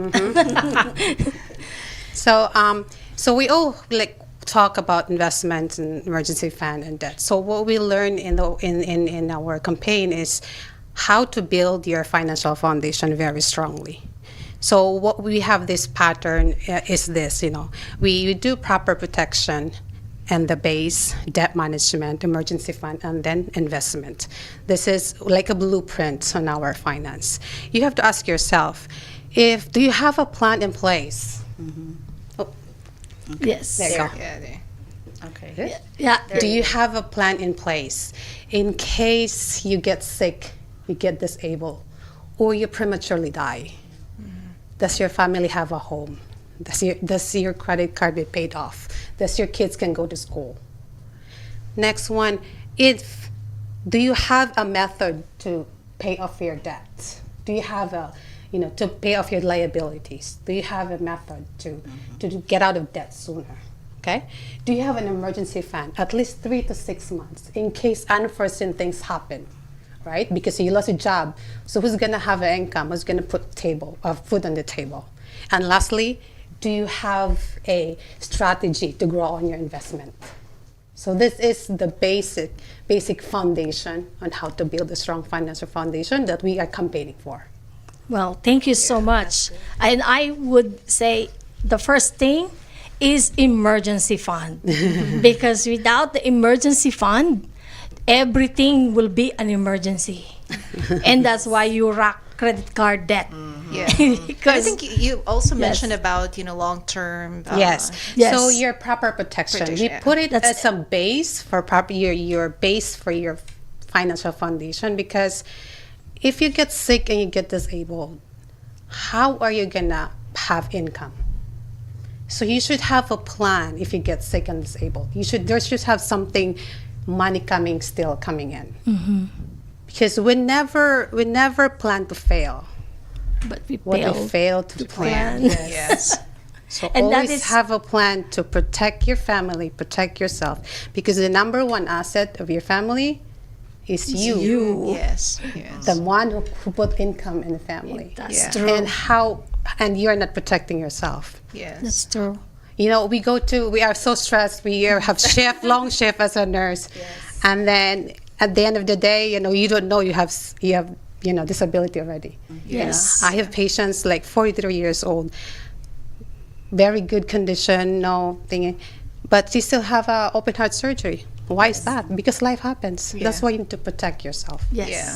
So we all like talk about investments and emergency fund and debt. So what we learn in our campaign is how to build your financial foundation very strongly. So what we have this pattern is this, you know, we do proper protection and the base, debt management, emergency fund, and then investment. This is like a blueprint on our finance. You have to ask yourself, do you have a plan in place? Yes. There you go. Yeah, there. Okay. Yeah. Do you have a plan in place in case you get sick, you get disabled, or you prematurely die? Does your family have a home? Does your credit card be paid off? Does your kids can go to school? Next one, do you have a method to pay off your debt? Do you have to pay off your liabilities? Do you have a method to get out of debt sooner? Okay? Do you have an emergency fund, at least 3 to 6 months, in case unforeseen things happen, right? Because you lost your job, so who's gonna have an income? Who's gonna put food on the table? And lastly, do you have a strategy to grow on your investment? So this is the basic foundation on how to build a strong financial foundation that we are campaigning for. Well, thank you so much. And I would say the first thing is emergency fund. Because without the emergency fund, everything will be an emergency. And that's why you rack credit card debt. Yeah. I Because think you also Yes. mentioned about, Yes. Yes. So your proper protection. We Protection, yeah. put it That's as a base for your base for your financial foundation, because if you get sick and you get disabled, how are you gonna have income? So you should have a plan if you get sick and disabled. There should have something, money still coming in. Because we never plan to fail. but we What we fail. fail to plan. Yes. So And that always is- have a plan to protect your family, protect yourself, because the number one asset of your family is you. Yes. Yes. The one who put income in the family. That's Yeah. true. And you're not protecting yourself. Yes. That's true. You know, we are so stressed. We have long shift as a nurse, and then at the end of the day, you know, you don't know you have disability already. Yes. I have patients like 43 years old, very good condition, no thing, but she still have a open heart surgery. Why is that? Because life happens. That's why you need to protect yourself. Yes. Yeah.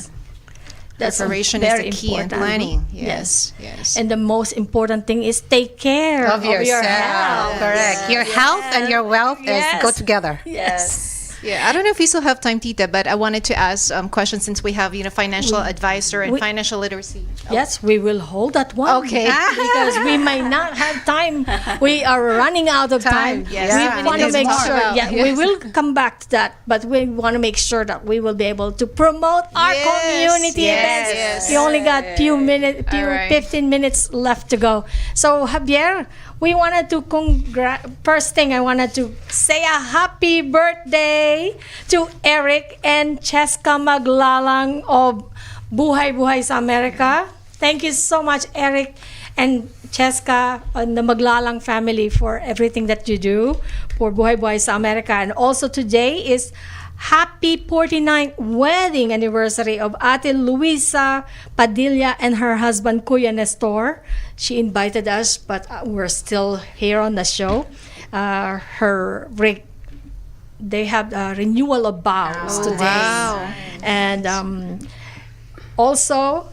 That's Preparation is very the key in important. planning. Yes. Yes. And the most important thing is take care Of yourself. your health. Correct. Your health and your wealth Yes. go together. Yes. Yeah, I don't know if we still have time, Tita, but I wanted to ask questions since we have, financial advisor and financial literacy. Yes, we will hold that one. Okay. Because we might not have time. We are running out of time. Yes. We Yeah. want to It is make more sure. about- Yeah, we will come back to that, but we want to make sure that we will be able to promote our Yes. community Yes. events. Yes. We only got All right. 15 minutes left to go. So Javier, we wanted to first thing I wanted to say a happy birthday to Eric and Cheska Maglalang of Buhay-Buhay sa Amerika. Thank you so much, Eric and Cheska and the Maglalang family for everything that you do for Buhay-Buhay sa Amerika. And also today is happy 49th wedding anniversary of Ate Luisa Padilla and her husband Kuya Nestor. She invited us, but we're still here on the show. They have a renewal of vows today. Wow. And also,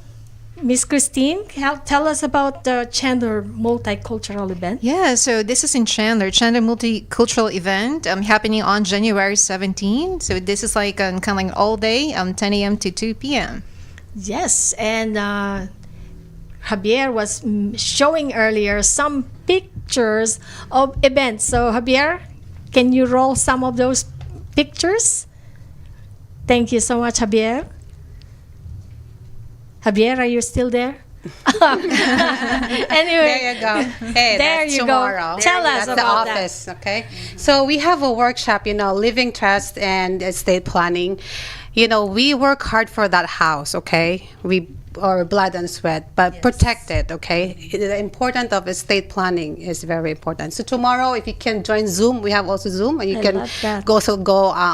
Miss Kristine, tell us about the Chandler Multicultural event. Yeah, so this is in Chandler Multicultural event happening on January 17. So this is like kind of like all day, 10 a.m. to 2 p.m. Yes, and Javier was showing earlier some pictures of events. So Javier, can you roll some of those pictures? Thank you so much, Javier. Javier, are you still there? Anyway, There you go. Hey, there that's you go. tomorrow. Tell us That's about the that. office, okay? So we have a workshop, living trust and estate planning. We work hard for that house, okay? We our blood and sweat, but protect it, okay? The importance of estate planning is very important. So tomorrow, if you can join Zoom, we have also Zoom, and you I can love that. go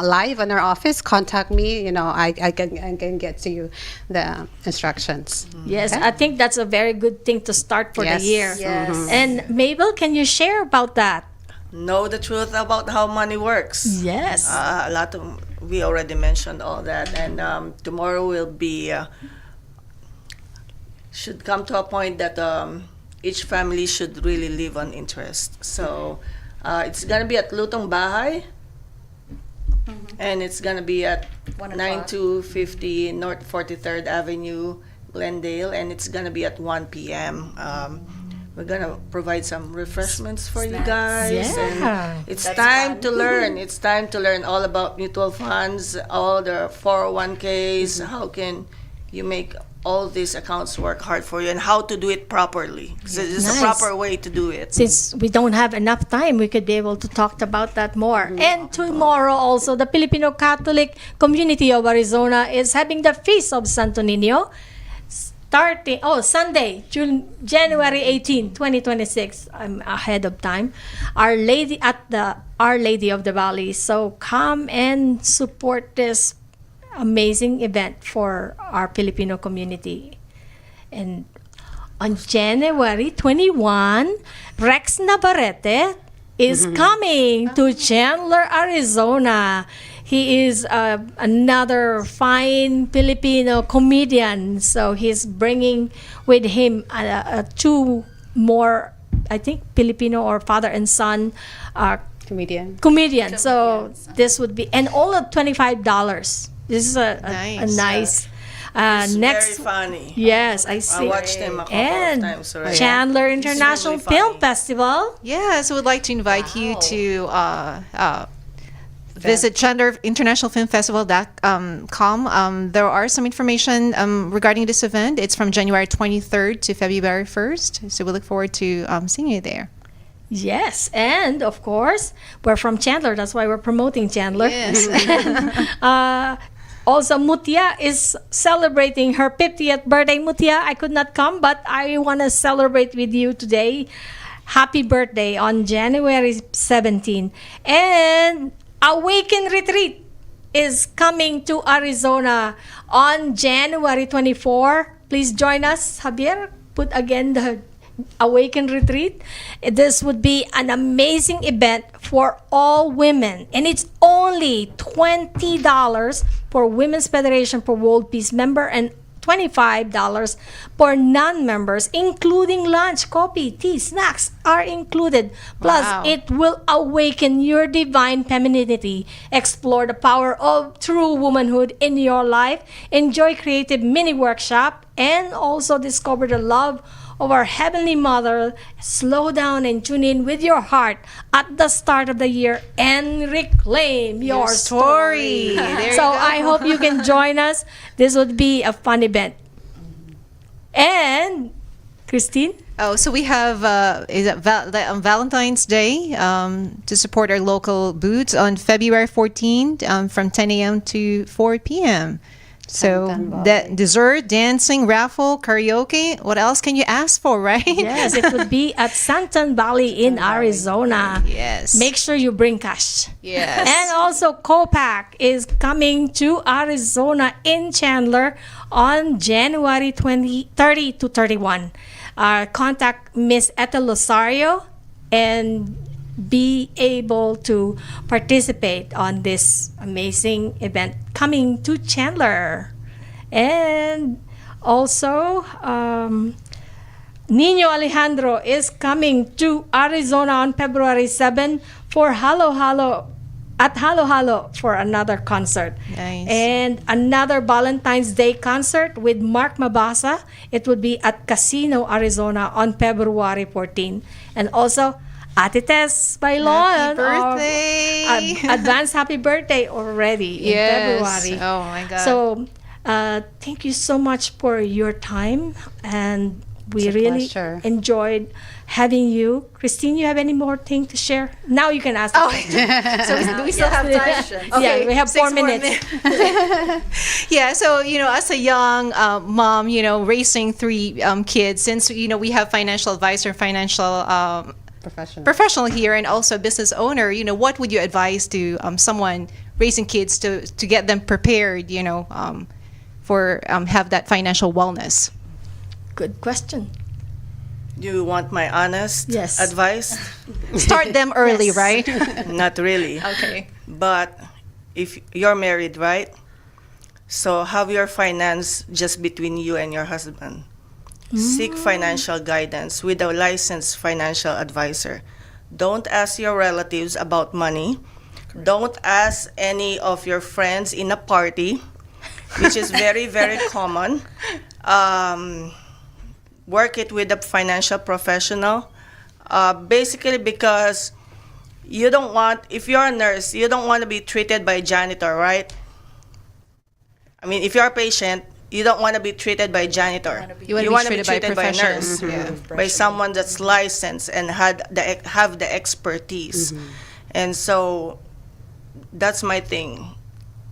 live in our office. Contact me. I can get to you the instructions. Yes, Okay? I think that's a very good thing to start for Yes. the year. Yes. And Mabel, can you share about that? Know the truth about how money works. Yes. We already mentioned all that, and tomorrow will be should come to a point that each family should really live on interest. So it's gonna be at Lutong Bahay, and it's gonna be at 9250 North 43rd Avenue, Glendale, and it's gonna be at 1 p.m. We're gonna provide some refreshments for you guys, Yeah. and it's time to learn. It's time to learn all about mutual funds, all the 401ks. How can you make all these accounts work hard for you, and how to do it properly? Because there's Nice. a proper way to do it. Since we don't have enough time, we could be able to talk about that more. And tomorrow also, the Filipino Catholic Community of Arizona is having the Feast of Santo Niño, starting Sunday, January 18, 2026. I'm ahead of time. Our Lady of the Valley. So come and support this amazing event for our Filipino community. And on January 21, Rex Navarrete is coming to Chandler, Arizona. He is another fine Filipino comedian. So he's bringing with him two more, I think, Filipino or father and son comedian. So this would be, and all at $25. This is a nice It's next. very funny. Yes, I I see. watched him a couple of And times already. Chandler International It's really Film funny. Festival. Yeah, so we'd like to invite you to visit Chandler International Film Festival.com. There are some information regarding this event. It's from January 23rd to February 1st. So we look forward to seeing you there. Yes, and of course, we're from Chandler. That's why we're promoting Chandler. Yes. Also, Mutia is celebrating her 50th birthday. Mutia, I could not come, but I want to celebrate with you today. Happy birthday on January 17. And Awaken Retreat is coming to Arizona on January 24. Please join us. Javier, put again the Awaken Retreat. This would be an amazing event for all women, and it's only $20 for Women's Federation for World Peace member and $25 for non-members, including lunch, coffee, tea, snacks are included. Plus, Wow. it will awaken your divine femininity, explore the power of true womanhood in your life, enjoy creative mini workshop, and also discover the love of our Heavenly Mother. Slow down and tune in with your heart at the start of the year and reclaim your story. There So you go. I hope you can join us. This would be a fun event. And Kristine? Oh, so we have on Valentine's Day to support our local booths on February 14th from 10 a.m. to 4 p.m. So Santan Valley. that dessert, dancing, raffle, karaoke. What else can you ask for, right? Yes, it would be at Santan Valley in Arizona. Yes. Make sure you bring cash. Yes. And also, Copac is coming to Arizona in Chandler on January 30 to 31. Contact Miss Ethel Losario and be able to participate on this amazing event coming to Chandler. And also, Nino Alejandro is coming to Arizona on February 7 for Halo Halo for another concert. Nice. And another Valentine's Day concert with Mark Mabasa. It would be at Casino, Arizona on February 14. And also, Ate Tess Bailon. Happy birthday. Advance happy birthday already in February. Oh my God. So, thank you so much for your time, and we It's a really pleasure. enjoyed having you. Christine, you have any more thing to share? Now you can ask. So do we still have time? Yeah, we have 4 6 more minutes. Yeah, so as a young mom, raising 3 kids, since we have financial advisor, financial professional here, and also business owner, what would you advise to someone raising kids to get them prepared, for have that financial wellness? Good question. You want my honest Yes. advice? Start them early, Yes. right? Not really. Okay. But if you're married, right? So have your finance just between you and your husband. Seek financial guidance with a licensed financial advisor. Don't ask your relatives about money. Don't ask any of your friends in a party, which is very, very common. Work it with a financial professional. Basically because you don't want, if you're a nurse, you don't want to be treated by a janitor, right? I mean, if you're a patient, you don't want to be treated by a janitor. You wanna be wanna treated by a professionals. nurse, by someone that's licensed and have the expertise. And so that's my thing.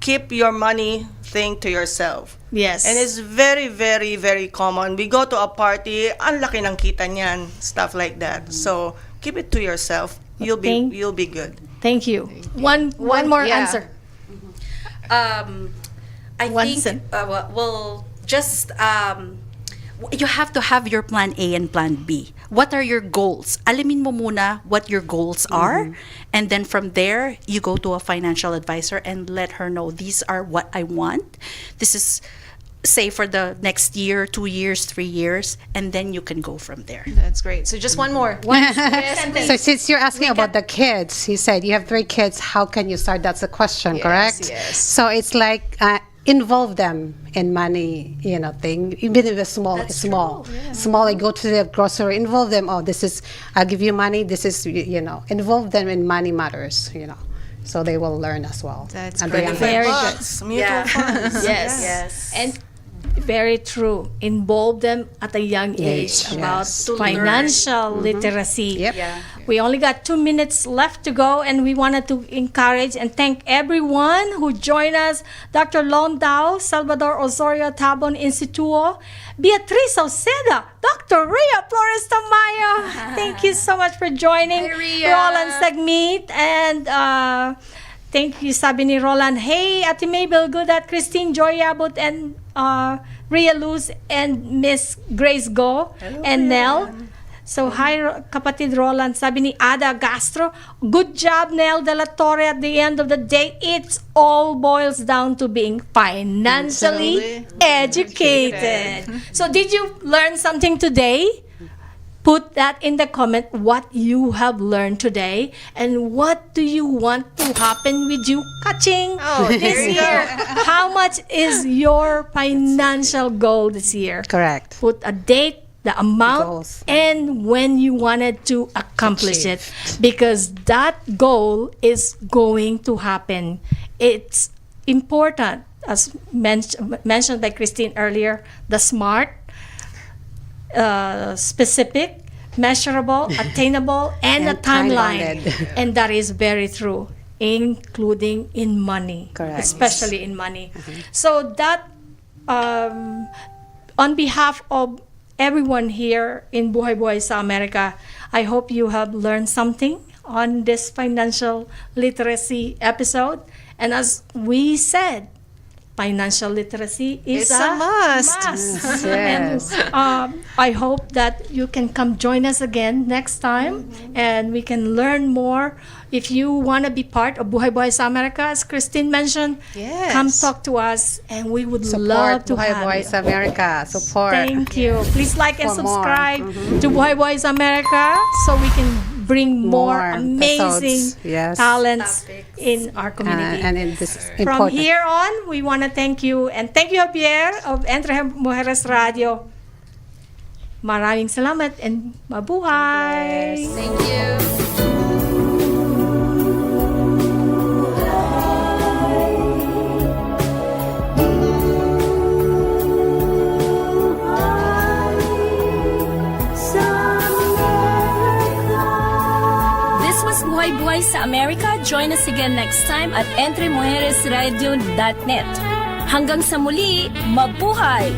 Keep your money thing to yourself. Yes. And it's very, very, very common. We go to a party, ang laki ng kita niyan, stuff like that. So keep it to yourself. You'll be good. Thank you. One more yeah. answer. I One think, sen- just you have to have your plan A and plan B. What are your goals? Alamin mo muna what your goals are, and then from there, you go to a financial advisor and let her know, these are what I want. This is, say, for the next year, 2 years, 3 years, and then you can go from there. That's great. So just one more. So since you're asking about the kids, you said you have 3 kids, how can you start? That's the question, correct? yes. So it's like involve them in money, thing. Even if it's small, small. I go to the grocery, involve them. Oh, this is, I'll give you money. This is, involve them in money matters, so they will learn as well. That's And great. they Very good. Bucks, mutual funds. Yes. And very true. Involve them at a young age Yes. about To financial literacy. Yep. Yeah. We only got 2 minutes left to go, and we wanted to encourage and thank everyone who joined us. Dr. Londao, Salvador Osorio Tabon Instituto, Beatriz Oceda, Dr. Rhia Flores Tamayo. Thank you so much for joining. Hi, Rhia. Roland Segmeet, and thank you, sabi ni Roland. Hey, Ate Mabel Gudat, Kristine, Joy Yabut, and Rhia Luz, and Miss Grace Go, and Nel. So, hi, kapatid Roland. Sabi ni Ada Gastro, good job, Nelv De La Torre. At the end of the day, it all boils down to being financially educated. So, did you learn something today? Put that in the comment what you have learned today and what do you want to happen with you catching this year. How much is your financial goal this year? Correct. Put a date, the amount, Goals. and when you wanted to accomplish it, because that goal is going to happen. It's important, as mentioned by Christine earlier, the SMART, specific, measurable, attainable, and a And timeline. time-bounded. And that is very true, including in money, Correct. especially in money. So that on behalf of everyone here in Buhay-Buhay sa Amerika, I hope you have learned something on this financial literacy episode. And as we said, financial literacy is It's a must. Yes. And I hope that you can come join us again next time, and we can learn more. If you want to be part of Buhay-Buhay sa Amerika, as Kristine mentioned, Yes. come talk to us, and we would love Support to Buhay-Buhay have sa you. Amerika. Support. Thank you. Please like and For more. subscribe to Buhay-Buhay sa Amerika so we can bring more More amazing episodes. Yes. talents in our community. And in this From important. here on, we want to thank you, and thank you, Javier of Entre Mujeres Radio. Maraming salamat and mabuhay! Thank you. This was Buhay-Buhay sa Amerika. Join us again next time at entremujeresradio.net. Hanggang sa muli, mabuhay!